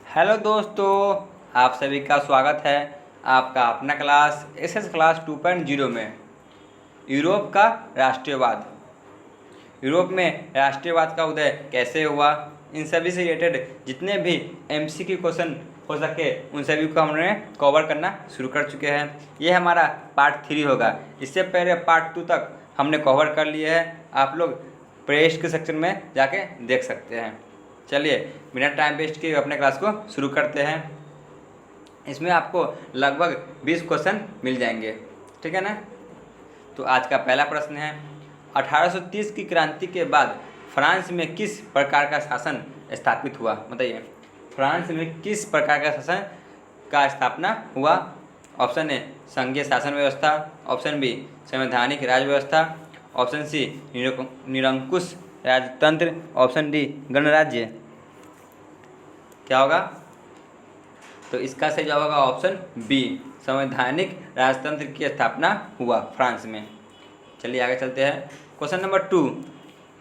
Hello दोस्तों, आप सभी का स्वागत है आपका अपना क्लास एसएस क्लास 2.0 में। यूरोप का राष्ट्रीयवाद। यूरोप में राष्ट्रीयवाद का उदय कैसे हुआ, इन सभी से रिलेटेड जितने भी एमसीक्यू क्वेश्चन हो सके उन सभी को हमने कवर करना शुरू कर चुके हैं। ये हमारा पार्ट 3 होगा। इससे पहले पार्ट 2 तक हमने कवर कर लिए हैं। आप लोग प्लेलिस्ट के सेक्शन में जाके देख सकते हैं। चलिए बिना टाइम वेस्ट किए अपने क्लास को शुरू करते हैं। इसमें आपको लगभग 20 क्वेश्चन मिल जाएंगे, ठीक है ना। तो आज का पहला प्रश्न है, 1830 की क्रांति के बाद फ्रांस में किस प्रकार का शासन स्थापित हुआ? बताइए, फ्रांस में किस प्रकार का शासन का स्थापना हुआ? ऑप्शन ए संघीय शासन व्यवस्था, ऑप्शन बी संवैधानिक राज व्यवस्था, ऑप्शन सी निरंकुश राजतंत्र, ऑप्शन डी गणराज्य। क्या होगा? तो इसका सही जवाब होगा ऑप्शन बी, संवैधानिक राजतंत्र की स्थापना हुआ फ्रांस में। चलिए आगे चलते हैं। क्वेश्चन नंबर 2,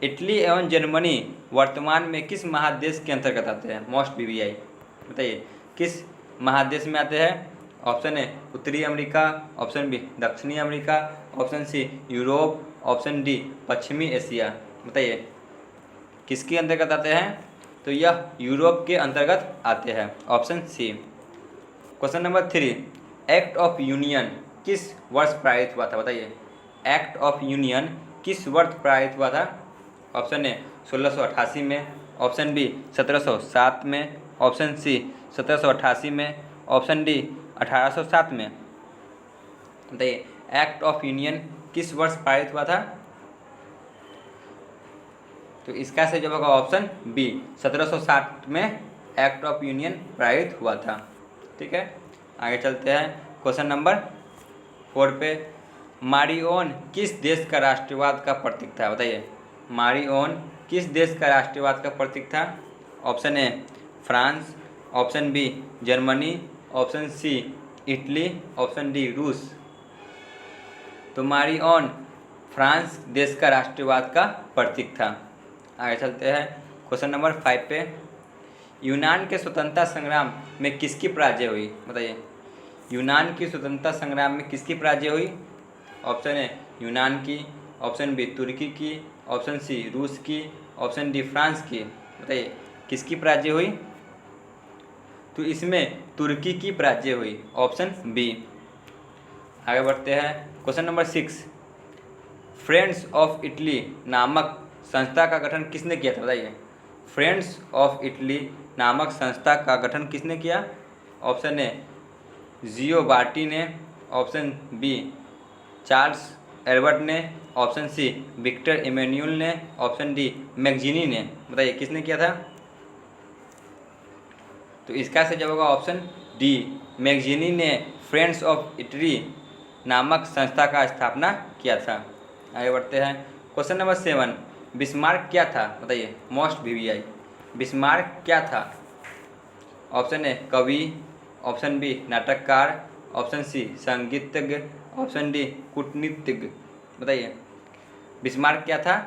इटली एवं जर्मनी वर्तमान में किस महादेश के अंतर्गत आते हैं? Most VVI. बताइए किस महादेश में आते हैं? ऑप्शन ए उत्तरी अमेरिका, ऑप्शन बी दक्षिणी America, option C Europe, option D पश्चिमी एशिया। बताइए किसके अंतर्गत आते हैं? तो यह यूरोप के अंतर्गत आते हैं, option C. Question number 3, act of union किस वर्ष पारित हुआ था? बताइए एक्ट ऑफ यूनियन किस वर्ष पारित हुआ था? ऑप्शन ए 1688 में, ऑप्शन बी 1707 में, ऑप्शन सी 1788 में, ऑप्शन डी 1807 में। बताइए एक्ट ऑफ यूनियन किस वर्ष पारित हुआ था? तो इसका सही जवाब होगा ऑप्शन बी, 1760 में एक्ट ऑफ यूनियन पारित हुआ था। ठीक है, आगे चलते हैं। क्वेश्चन नंबर 4 पे, मारिओन किस देश का राष्ट्रवाद का प्रतीक था? बताइए मारिओन किस देश का राष्ट्रवाद का प्रतीक था? Option A France, option B Germany, option C Italy, option D रूस। तो मारिओन फ्रांस देश का राष्ट्रवाद का प्रतीक था। आगे चलते हैं। क्वेश्चन नंबर 5 पे, यूनान के स्वतंत्रता संग्राम में किसकी पराजय हुई? बताइए यूनान की स्वतंत्रता संग्राम में किसकी पराजय हुई? ऑप्शन ए यूनान की, ऑप्शन बी तुर्की की, ऑप्शन सी रूस की, ऑप्शन डी फ्रांस की। बताइए किसकी पराजय हुई? तो इसमें तुर्की की पराजय हुई, ऑप्शन बी। आगे बढ़ते हैं। Question number 6, friends of Italy नामक संस्था का गठन किसने किया था? बताइए फ्रेंड्स ऑफ इटली नामक संस्था का गठन किसने किया? ऑप्शन ए जियोबार्टी ने, ऑप्शन बी चार्ल्स एल्बर्ट ने, ऑप्शन सी विक्टर इमैनुअल ने, ऑप्शन डी मैगजीनी ने। बताइए किसने किया था? तो इसका सही जवाब होगा ऑप्शन डी, मैगजीनी ने फ्रेंड्स ऑफ इटली नामक संस्था का स्थापना किया था। आगे बढ़ते हैं। क्वेश्चन नंबर 7, बिस्मार्क क्या था? बताइए मोस्ट वीवीआई, बिस्मार्क क्या था? ऑप्शन ए कवि, ऑप्शन बी नाटककार, ऑप्शन सी संगीतज्ञ, ऑप्शन डी कूटनीतिज्ञ। बताइए बिस्मार्क क्या था?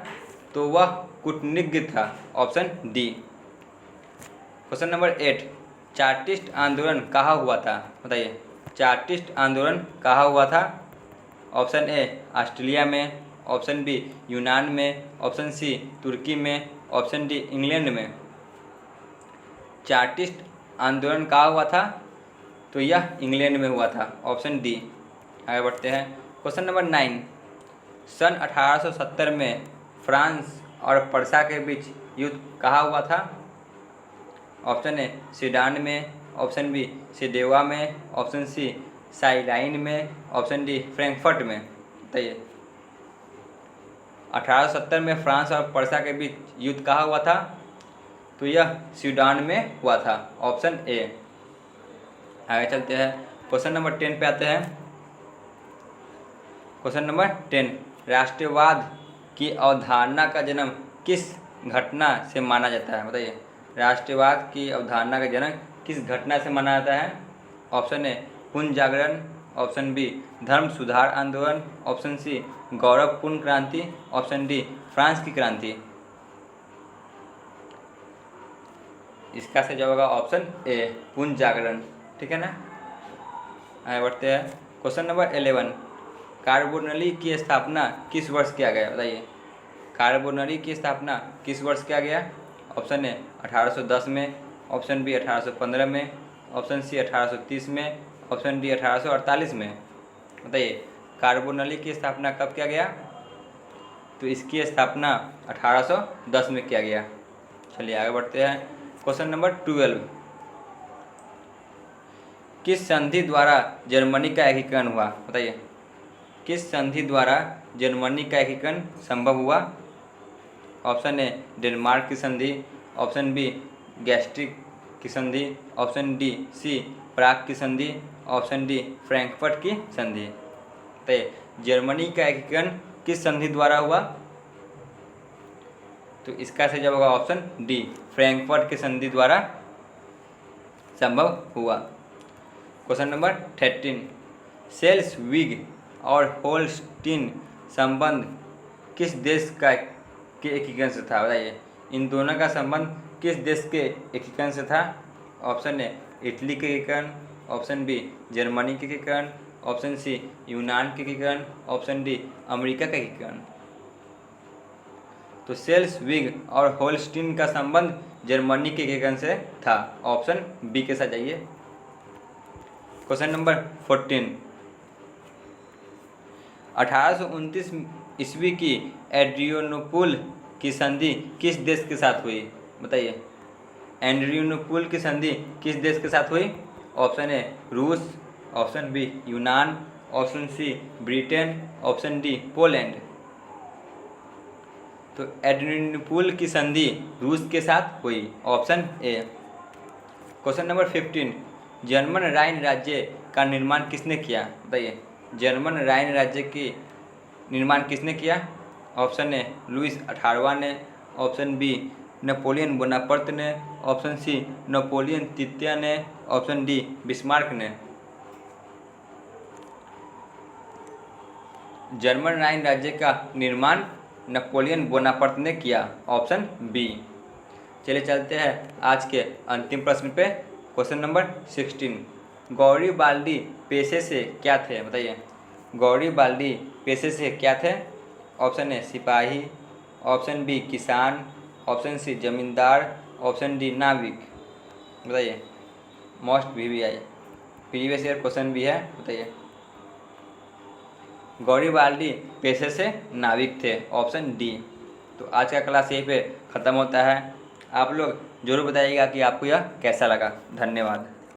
तो वह कूटनीतिज्ञ था, option D. Question number 8, chartist आंदोलन कहाँ हुआ था? बताइए चार्टिस्ट आंदोलन कहाँ हुआ था? ऑप्शन ए ऑस्ट्रेलिया में, ऑप्शन बी यूनान में, ऑप्शन सी तुर्की में, ऑप्शन डी इंग्लैंड में। चार्टिस्ट आंदोलन कहाँ हुआ था? तो यह इंग्लैंड में हुआ था, ऑप्शन डी। आगे बढ़ते हैं। क्वेश्चन नंबर 9, सन 1870 में फ्रांस और पर्सा के बीच युद्ध कहाँ हुआ था? ऑप्शन ए सीडान में, ऑप्शन बी सिडेवा में, ऑप्शन सी साइलाइन में, ऑप्शन डी फ्रैंकफर्ट में। बताइए 1870 में फ्रांस और पर्सा के बीच युद्ध कहाँ हुआ था? तो यह सूडान में हुआ था, ऑप्शन ए। आगे चलते हैं। क्वेश्चन नंबर 10 पे आते हैं। क्वेश्चन नंबर 10, राष्ट्रवाद की अवधारणा का जन्म किस घटना से माना जाता है? बताइए राष्ट्रवाद की अवधारणा का जन्म किस घटना से माना जाता है? ऑप्शन ए पुनः जागरण, ऑप्शन बी धर्म सुधार आंदोलन, ऑप्शन सी गौरवपूर्ण क्रांति, ऑप्शन डी फ्रांस की क्रांति। इसका से जवाब होगा ऑप्शन ए, पुनः जागरण। ठीक है ना। आगे बढ़ते हैं। क्वेश्चन नंबर 11, कार्बोनरी की स्थापना किस वर्ष किया गया? बताइए, कार्बोनरी की स्थापना किस वर्ष किया गया? ऑप्शन ए 1810 में, ऑप्शन बी 1815 में, ऑप्शन सी 1830 में, ऑप्शन डी 1848 में। बताइए, कार्बोनरी की स्थापना कब किया गया? तो इसकी स्थापना 1810 में किया गया। चलिए आगे बढ़ते हैं। क्वेश्चन नंबर 12, किस संधि द्वारा जर्मनी का एकीकरण हुआ? बताइए, किस संधि द्वारा जर्मनी का एकीकरण संभव हुआ? ऑप्शन ए डेनमार्क की संधि, ऑप्शन बी गैस्ट्रिक की संधि, ऑप्शन डी सी प्राग की संधि, ऑप्शन डी फ्रैंकफर्ट की संधि। तो जर्मनी का एकीकरण किस संधि द्वारा हुआ? तो इसका सही जवाब होगा ऑप्शन डी, फ्रैंकफर्ट की संधि द्वारा संभव हुआ। क्वेश्चन नंबर 13, सेल्सविग और होल्स्टीन संबंध किस देश का के एकीकरण से था? बताइए, इन दोनों का संबंध किस देश के एकीकरण से था? ऑप्शन ए इटली के एकीकरण, ऑप्शन बी जर्मनी के एकीकरण, ऑप्शन सी यूनान के एकीकरण, ऑप्शन डी अमेरिका का एकीकरण। तो सेल्सविग और होल्स्टीन का संबंध जर्मनी के एकीकरण से था। ऑप्शन बी के साथ जाइए। क्वेश्चन नंबर 14, 1829 ईस्वी की एड्रियानोपुल की संधि किस देश के साथ हुई? बताइए, एड्रियानोपुल की संधि किस देश के साथ हुई? ऑप्शन ए रूस, ऑप्शन बी यूनान, option C Britain, option D Poland. तो एड्रियानोपुल की संधि रूस के साथ हुई। Option A. Question number 15, German Rhine राज्य का निर्माण किसने किया? बताइए, जर्मन राइन राज्य की निर्माण किसने किया? ऑप्शन ए लुइस 18वां ने, ऑप्शन बी नेपोलियन बोनापर्ट ने, ऑप्शन सी नेपोलियन तृतीय ने, ऑप्शन डी बिस्मार्क ने। जर्मन राइन राज्य का निर्माण नेपोलियन बोनापर्ट ने किया। Option B. चलिए चलते हैं आज के अंतिम प्रश्न पे। क्वेश्चन नंबर 16, गौरीबाल्डी पेशे से क्या थे? बताइए, गौरीबाल्डी पेशे से क्या थे? ऑप्शन ए सिपाही, ऑप्शन बी किसान, ऑप्शन सी जमींदार, ऑप्शन डी नाविक। बताइए, most VVI previous year question भी है। बताइए, गौरीबाल्डी पेशे से नाविक थे। Option D. तो आज का क्लास यहीं पे ख़त्म होता है। आप लोग ज़रूर बताइएगा कि आपको यह कैसा लगा। धन्यवाद।